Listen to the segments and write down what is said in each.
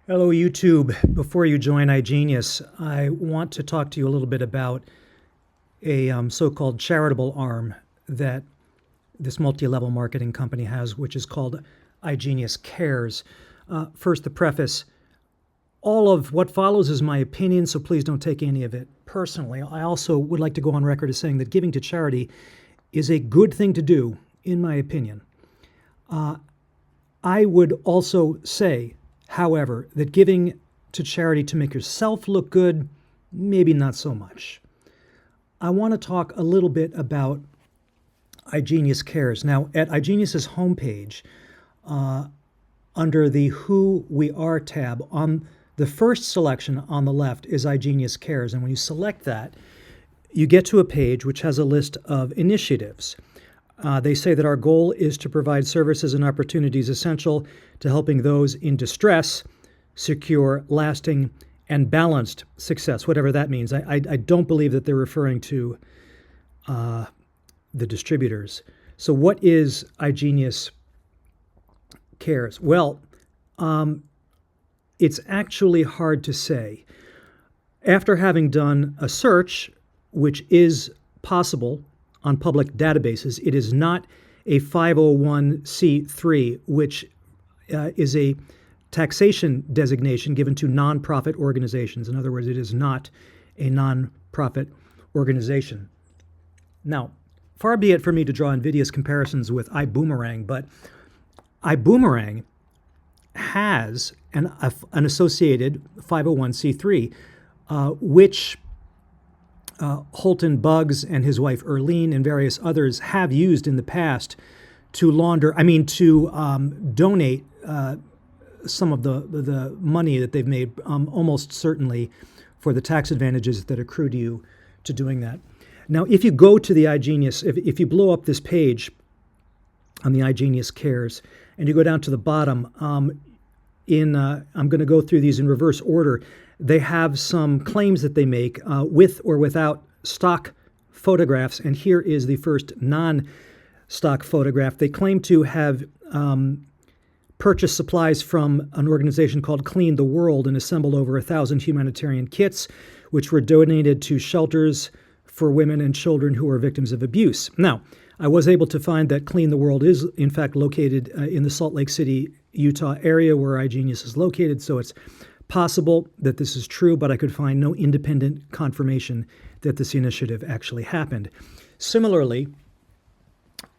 Hello, YouTube. Before you join iGenius, I want to talk to you a little bit about a so-called charitable arm that this multi-level marketing company has, which is called iGenius Cares. First, the preface. All of what follows is my opinion, so please don't take any of it personally. I also would like to go on record as saying that giving to charity is a good thing to do, in my opinion. I would also say, however, that giving to charity to make yourself look good, maybe not so much. I want to talk a little bit about iGenius Cares. Now, at iGenius's homepage, under the Who We Are tab, on the first selection on the left is iGenius Cares. And when you select that, you get to a page which has a list of initiatives. They say that our goal is to provide services and opportunities essential to helping those in distress secure lasting and balanced success, whatever that means. I don't believe that they're referring to the distributors. So what is iGenius Cares? Well, it's actually hard to say. After having done a search, which is possible on public databases, it is not a 501c3, which is a taxation designation given to nonprofit organizations. In other words, it is not a nonprofit organization. Now, far be it for me to draw invidious comparisons with iBoomerang, but iBoomerang has an associated 501c3, which Holton Buggs and his wife Erlene and various others have used in the past to donate some of the money that they've made, almost certainly for the tax advantages that accrue to you to doing that. Now, if you go to the iGenius, if you blow up this page on the iGenius Cares and you go down to the bottom, I'm going to go through these in reverse order. They have some claims that they make with or without stock photographs, and here is the first non-stock photograph. They claim to have purchased supplies from an organization called Clean the World and assembled over 1,000 humanitarian kits, which were donated to shelters for women and children who are victims of abuse. Now, I was able to find that Clean the World is, in fact, located in the Salt Lake City, Utah area where iGenius is located, so it's possible that this is true, but I could find no independent confirmation that this initiative actually happened. Similarly,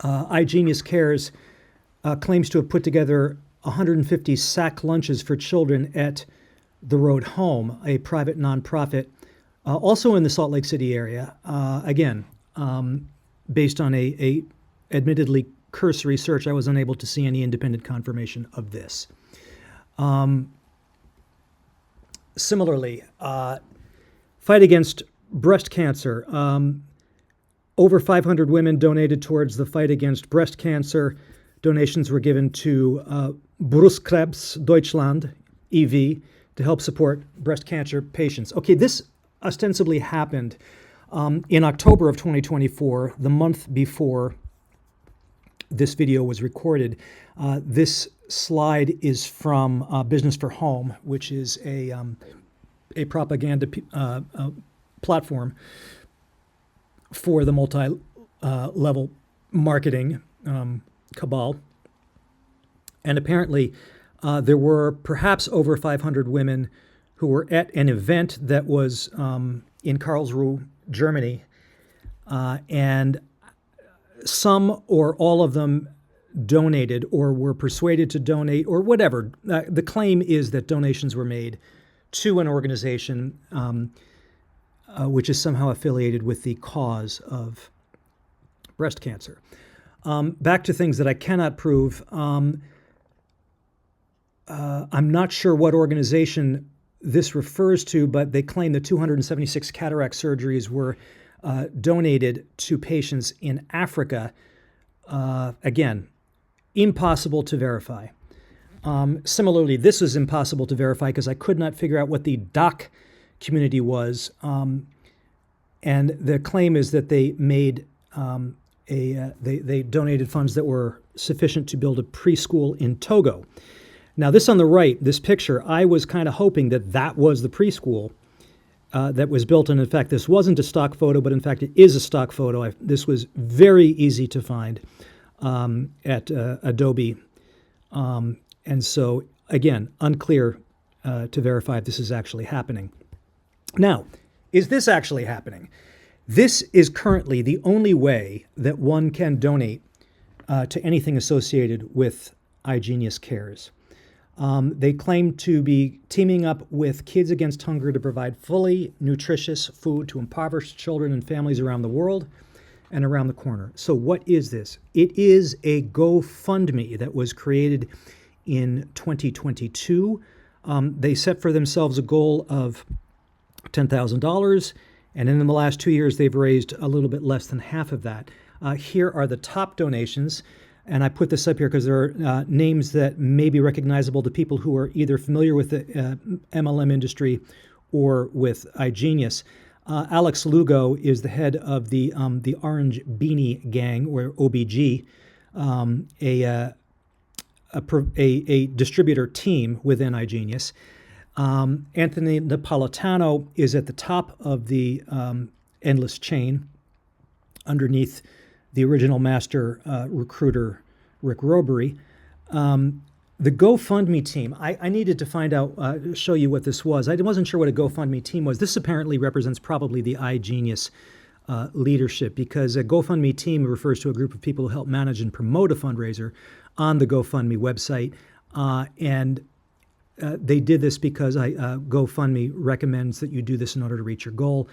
iGenius Cares claims to have put together 150 sack lunches for children at The Road Home, a private nonprofit, also in the Salt Lake City area. Again, based on a admittedly cursory search, I was unable to see any independent confirmation of this. Similarly, fight against breast cancer. Over 500 women donated towards the fight against breast cancer. Donations were given to Brustkrebs Deutschland, EV, to help support breast cancer patients. Okay, this ostensibly happened in October of 2024, the month before this video was recorded. This slide is from Business for Home, which is a propaganda platform for the multi-level marketing cabal. And apparently there were perhaps over 500 women who were at an event that was in Karlsruhe, Germany, and some or all of them donated or were persuaded to donate or whatever. The claim is that donations were made to an organization which is somehow affiliated with the cause of breast cancer. Back to things that I cannot prove. I'm not sure what organization this refers to, but they claim that 276 cataract surgeries were donated to patients in Africa. Again, impossible to verify. Similarly, this was impossible to verify because I could not figure out what the doc community was. And the claim is that they made they donated funds that were sufficient to build a preschool in Togo. Now, this on the right, this picture, I was kind of hoping that that was the preschool that was built. And in fact, this wasn't a stock photo, but in fact, it is a stock photo. This was very easy to find at Adobe. And so, again, unclear to verify if this is actually happening. Now, is this actually happening? This is currently the only way that one can donate to anything associated with iGenius Cares. They claim to be teaming up with Kids Against Hunger to provide fully nutritious food to impoverished children and families around the world and around the corner. So what is this? It is a GoFundMe that was created in 2022. They set for themselves a goal of $10,000, and in the last 2 years, they've raised a little bit less than half of that. Here are the top donations. And I put this up here because there are names that may be recognizable to people who are either familiar with the MLM industry or with iGenius. Alex Lugo is the head of the Orange Beanie Gang, or OBG, a distributor team within iGenius. Anthony Napolitano is at the top of the endless chain, underneath the original master recruiter, Rick Robery. The GoFundMe team, I needed to find out, show you what this was. I wasn't sure what a GoFundMe team was. This apparently represents probably the iGenius leadership, because a GoFundMe team refers to a group of people who help manage and promote a fundraiser on the GoFundMe website. And they did this because GoFundMe recommends that you do this in order to reach your goal.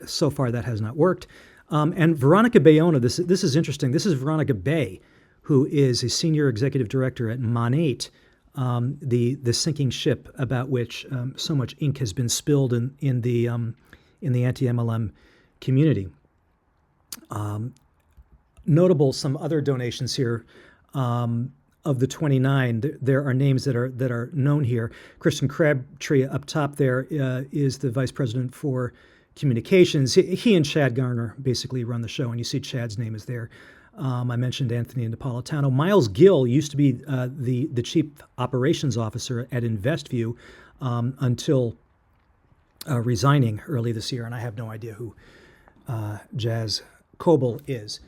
So far, that has not worked. And Veronica Bayona, this is interesting. This is Veronica Bay, who is a senior executive director at Monate, the sinking ship about which so much ink has been spilled in the anti-MLM community. Notable some other donations here. Of the 29, there are names that are known here. Kristen Crabtree up top there is the vice president for communications. He and Chad Garner basically run the show, and you see Chad's name is there. I mentioned Anthony Napolitano. Miles Gill used to be the chief operations officer at InvestView until resigning early this year, and I have no idea who Jazz Coble is.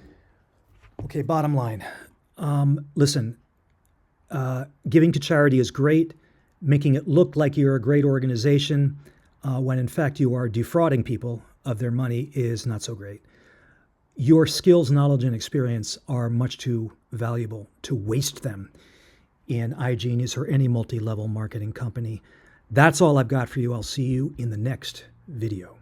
Okay, bottom line. Listen, giving to charity is great. Making it look like you're a great organization when in fact you are defrauding people of their money is not so great. Your skills, knowledge, and experience are much too valuable to waste them in iGenius or any multi-level marketing company. That's all I've got for you. I'll see you in the next video.